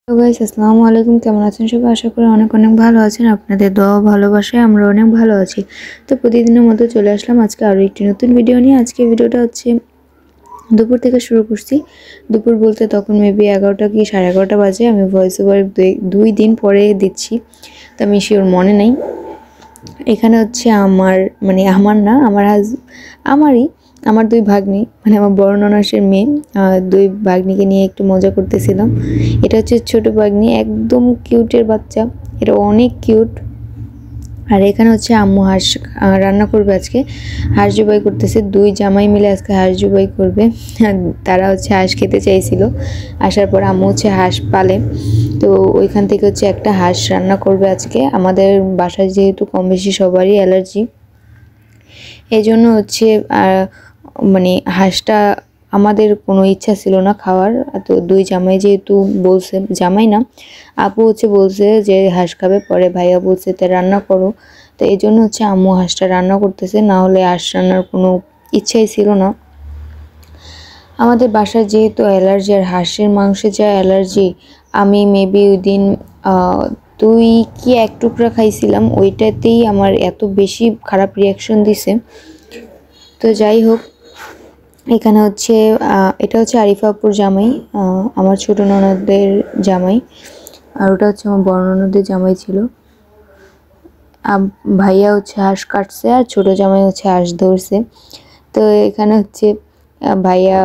তো গাইস আসসালামু আলাইকুম, কেমন আছেন সবাই? আশা করি অনেক অনেক ভালো আছেন। আপনাদের দোয়া ভালোবাসায় আমরা অনেক ভালো আছি। তো প্রতিদিনের মতো চলে আসলাম আজকে আরও একটি নতুন ভিডিও নিয়ে। আজকে ভিডিওটা হচ্ছে দুপুর থেকে শুরু করছি। দুপুর বলতে তখন মেবি 11টা কি 11:30 বাজে। আমি ভয়েস ওভার 2 দিন পরে দিচ্ছি, তো আমি শিওর মনে নাই। এখানে হচ্ছে আমার না, আমার দুই ভাগ্নি, মানে আমার বড় ননাসের মেয়ে, দুই ভাগ্নিকে নিয়ে একটু মজা করতেছিলাম। এটা হচ্ছে ছোট ভাগ্নি, একদম কিউটের বাচ্চা, এটা অনেক কিউট। আর এখানে হচ্ছে আম্মু হাঁস রান্না করবে আজকে, হাঁস জবাই করতেছে। দুই জামাই মিলে আজকে হাঁস জবাই করবে। তারা হচ্ছে হাঁস খেতে চাইছিল, আসার পর আম্মু হচ্ছে হাঁস পালে, তো ওইখান থেকে হচ্ছে একটা হাঁস রান্না করবে আজকে। আমাদের বাসায় যেহেতু কম বেশি সবারই অ্যালার্জি, এই জন্য হচ্ছে মানে হাঁসটা আমাদের কোনো ইচ্ছা ছিল না খাওয়ার। তো দুই জামাই যেহেতু বলছে, জামাই না আপু হচ্ছে বলছে যে হাঁস খাবে, পরে ভাইয়া বলছে তা রান্না করো, তো এই জন্য হচ্ছে আম্মু হাঁসটা রান্না করতেছে, না হলে হাঁস রান্নার কোনো ইচ্ছাই ছিল না। আমাদের বাসায় যেহেতু অ্যালার্জি, আর হাঁসের মাংসে যা অ্যালার্জি, আমি মেবি ওই দিন 2 কি 1 টুকরা খাইছিলাম, ওইটাতেই আমার এত বেশি খারাপ রিয়াকশন দিছে। তো যাই হোক, এখানে হচ্ছে এটা হচ্ছে আরিফা আপুর জামাই, আমার ছোট ননদের জামাই, আর ওটা হচ্ছে আমার বড় ননদের জামাই ছিল। ভাইয়া হচ্ছে হাঁস কাটছে, আর ছোট জামাই হচ্ছে হাঁস ধরছে। তো এখানে হচ্ছে ভাইয়া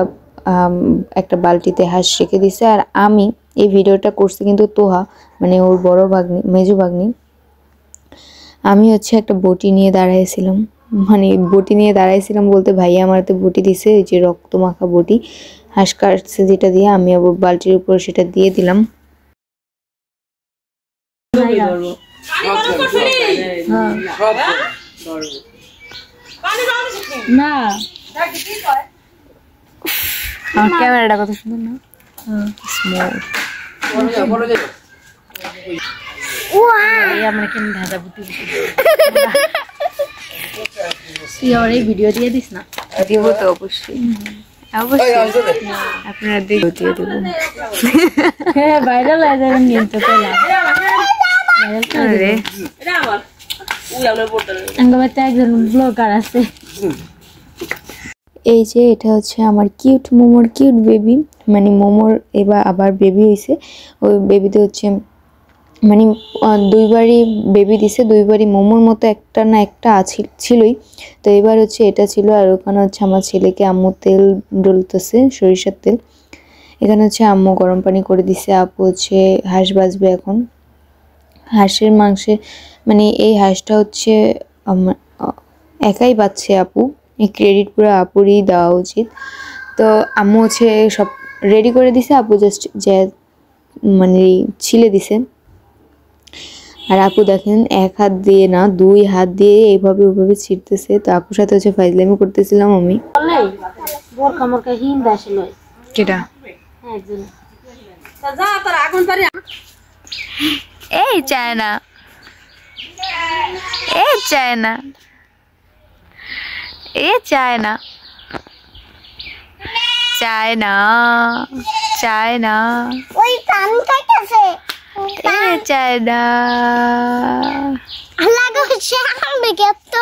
একটা বালতিতে হাঁস রেখে দিছে, আর আমি এই ভিডিওটা করছি কিন্তু তোহা, মানে ওর বড় ভাগ্নি, মেজো ভাগ্নি। আমি হচ্ছে একটা বটি নিয়ে দাঁড়াইছিলাম, মানে বটি নিয়ে দাঁড়াইছিলাম বলতে ভাইয়া আমার হাতে বটি দিছে, এই যে রক্ত মাখা বটি, হাঁস কাটছে যেটা দিয়ে, আমি আবার বালতির উপর সেটা দিয়ে দিলাম। না আমার ক্যামেরাটা কত সুন্দর না, তুই আমার এই ভিডিও দিয়ে দিস না? দিব তো অবশ্যই, অবশ্যই আপনারা দিয়ে দেবো। হ্যাঁ ভাইরাল হয়ে যাবেন কিন্তু একজন ব্লগার আছে। এই যে এটা হচ্ছে আমার কিউট মোমোর কিউট বেবি, মানে মোমোর এবার আবার বেবি হয়েছে। ওই বেবিতে হচ্ছে মানে দুইবারই বেবি দিছে, দুইবারই মোমোর মতো একটা না একটা ছিলই, তো এবার হচ্ছে এটা ছিল। আর ওখানে হচ্ছে আমার ছেলেকে আম্মু তেল ডলতেছে, সরিষার তেল। এখানে হচ্ছে আম্মু গরম পানি করে দিছে, আপু হচ্ছে হাঁস ভাজবে এখন। হাঁসের মাংসে মানে এই হাঁসটা হচ্ছে একাই বাচ্ছে আপু, এই ক্রেডিট পুরো আপুরই দেওয়া উচিত। তো আম্মু হচ্ছে সব রেডি করে দিছে, আপু জাস্ট যে মানে ছিলে দিছে। আর আপু দেখেন এক হাত দিয়ে না 2 হাত দিয়ে এইভাবে ওইভাবে ছিঁড়তেছে। তো আপুর সাথে হচ্ছে ফাইজলামি করতেছিলাম আমি। এই চায় না, এই চায় না, এ চায় না, চায় না, চায় না, ওই কান কাটছে, এ চায় না। লাগো সামনে কত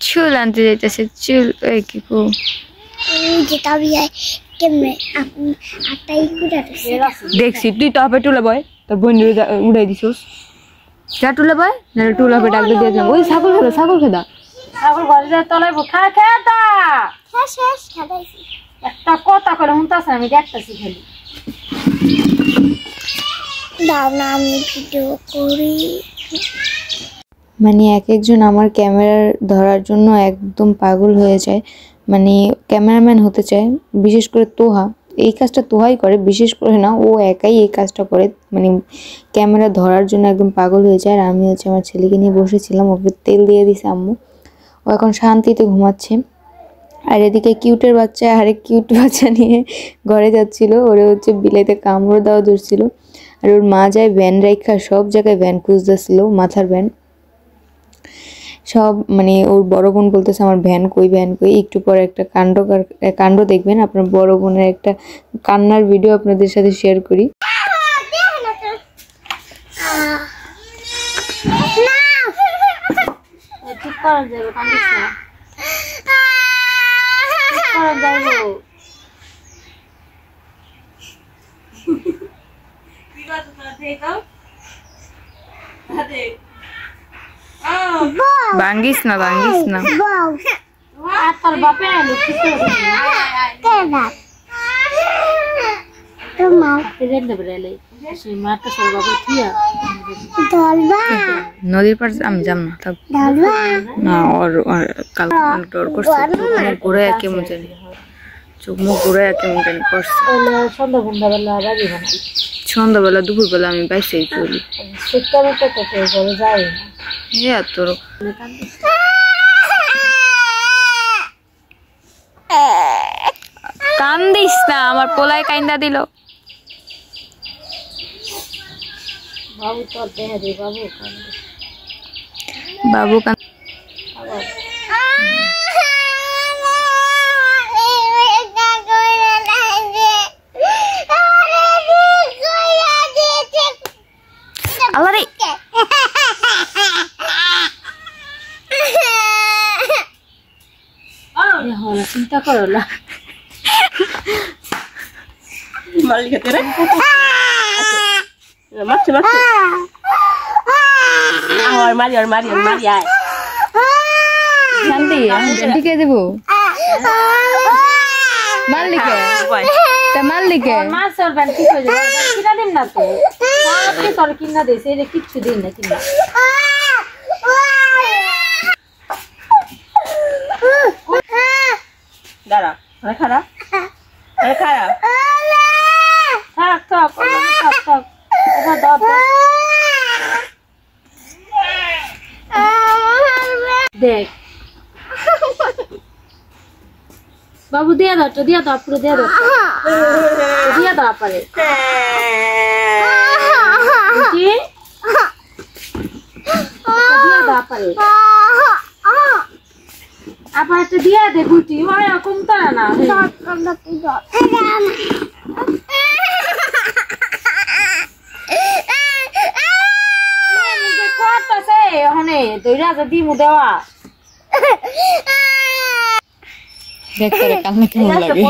চুল আনতে যাইতেছে, চুল কি কো দেখছি তুই টপে টুলে বয়, তোর বোন উড়াই দিছিস, যা টুলে বয় না টুলে হবে ডাক দিয়ে দিলাম। ওই ছাগল খেদা, ছাগল খেদা, ছাগল ঘরে তলায় খা খেদা একটা কথা করে হুনতাছে, আমি দেখতেছি খালি দাও না আমি ভিডিও করি। মানে এক একজন আমার ক্যামেরা ধরার জন্য একদম পাগল হয়ে যায়, মানে ক্যামেরাম্যান হতে চায়। বিশেষ করে তোহা, এই কাজটা তোহাই করে, বিশেষ করে না ও একাই এই কাজটা করে, মানে ক্যামেরা ধরার জন্য একদম পাগল হয়ে যায়। আর আমি হচ্ছে আমার ছেলেকে নিয়ে বসেছিলাম, ওকে তেল দিয়ে দিছে আম্মু, ও এখন শান্তিতে ঘুমাচ্ছে। আর এদিকে কিউটের বাচ্চা আরেক কিউট বাচ্চা নিয়ে ঘরে যাচ্ছিল, ওরে হচ্ছে বিলাইতে কামড় দেওয়া ধরছিল। আর ওর মা যায় ভ্যান রাইখা সব জায়গায় ভ্যান খুঁজতেছিল, মাথার ভ্যান সব, মানে ওর বড় বোন বলতেছে আমার ভ্যান কই, ভ্যান কই। একটু পরে একটা কাণ্ড দেখবেন, আপনার বড় বোনের একটা কান্নার ভিডিও আপনাদের সাথে শেয়ার করি। ভাঙ্গিস না, ভাঙ্গিস না। নদীর পার আমি যাব না, ওর কাল করছে ঘুরে কেমন জানি, চোখ মুখ ঘুরে কেমন জানি করছে। সন্ধ্যাবেলা দুপুরবেলা আমি বাইসেই চলি। তোর কান্দিস না, আমার পোলায় কাইন্দা দিল। বাবু তোর দেহে দে, বাবু কান্দ। আল্লাহ রে, চিন্তা করো না। শান্তি দেবো মালিকে, মালিকে কিনা দিন না তো, কিনা দিয়েছে কিচ্ছু দিন না কিনা। দাঁড়া খারাপ খারাপ থাক থাক থাক থাক দেখ বাবু, দিয়া দাও তো, দিয়া দাও পুরো, দিয়া দাও, দিয়া দাও পারে দিয়া দাও পারে আবার একটা দিয়া দে গুটি, ওরকম তারা না দিমু দেওয়া। দেখতে কান্না কেমন লাগে।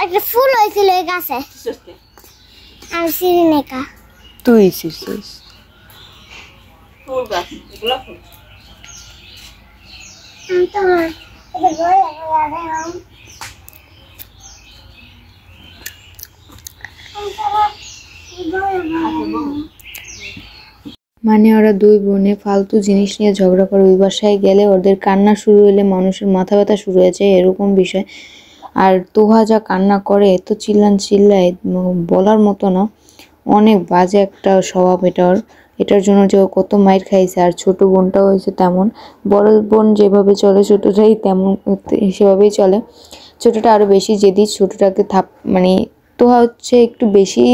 একটা ফুল হয়েছিল এই গাছে, আমি চিনি না। তুই শিখছিস ফুল গাছ, এগুলো ফুল মানে ওরা দুই বোনে ফালতু জিনিস নিয়ে ঝগড়া করে। ওই বাসায় গেলে ওদের কান্না শুরু হলে মানুষের মাথা ব্যথা শুরু হয়ে যায়, এরকম বিষয়। আর তোহা যা কান্না করে, এত চিল্লায় বলার মতো না, অনেক বাজে একটা স্বভাব এটার। এটার জন্য যে কত মাইর খাইছে। আর ছোট বোনটাও হয়েছে তেমন, বড় বোন যেভাবে চলে ছোটটাই তেমন সেভাবেই চলে। ছোটটা আরো বেশি জেদি, ছোটটাকে মানে তোহা হচ্ছে একটু বেশি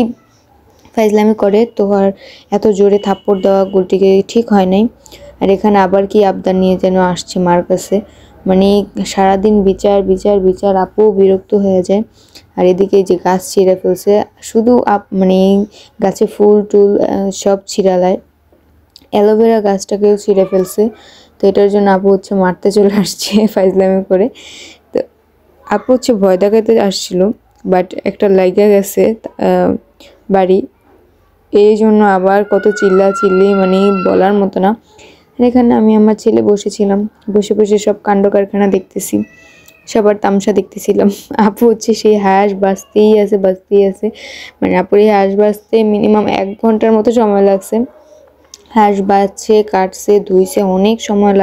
ফাইজলামি করে, তোহার এত জোরে থাপ্পড় দেওয়া গুলটিকে ঠিক হয় নাই। আর এখানে আবার কি আবদার নিয়ে যেন আসছে মার কাছে, মানে সারাদিন বিচার বিচার বিচার, আপু বিরক্ত হয়ে যায়। আর এদিকে যে গাছ ছিঁড়ে ফেলছে, শুধু মানে গাছে ফুল টুল সব ছিঁড়ালায়, অ্যালোভেরা গাছটাকেও ছিঁড়ে ফেলছে। তো এটার জন্য আপু হচ্ছে মারতে চলে আসছে ফাইজলামি করে। তো আপু হচ্ছে ভয় দেখাতে আসছিল, বাট একটা লাইগা গেছে বাড়ি, এই জন্য আবার কত চিল্লি, মানে বলার মতো না। এখানে আমি আমার ছেলে বসেছিলাম, বসে বসে সব কাণ্ড কারখানা দেখতেছি, সবার তামসা দেখতেছিলাম। আপু হচ্ছে সেই হাঁস বাজতেই আছে, মানে আপুর এই হাঁস বাজতে মিনিমাম 1 ঘন্টার মতো সময় লাগছে। হাঁস বাজছে, কাটছে, ধুইছে, অনেক সময়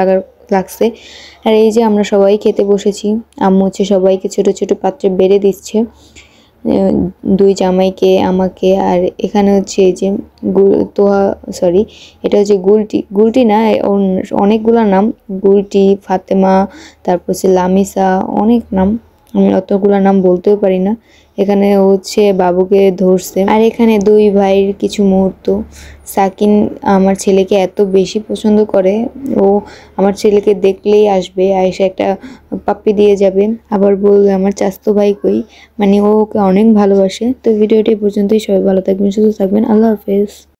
লাগছে। আর এই যে আমরা সবাই খেতে বসেছি, আম্মু হচ্ছে সবাইকে ছোট ছোট পাত্রে বেড়ে দিচ্ছে, 2 জামাইকে, আমাকে। আর এখানে হচ্ছে এই যে এটা হচ্ছে গুলটি না, অনেকগুলো নাম, গুলটি, ফাতেমা, তারপর হচ্ছে লামিসা, অনেক নাম। আমি অতগুলো নাম বলতেও পারি না। এখানে হচ্ছে বাবুকে ধরছে। আর এখানে দুই ভাইয়ের কিছু মুহূর্ত। সাকিন আমার ছেলেকে এত বেশি পছন্দ করে, ও আমার ছেলেকে দেখলেই আসবে, এসে একটা পাপ্পি দিয়ে যাবে, আবার বলবে আমার চাচতো ভাই কই, মানে ও ওকে অনেক ভালোবাসে। তো ভিডিওটি এই পর্যন্তই। সবাই ভালো থাকবেন, সুস্থ থাকবেন, আল্লাহ হাফেজ।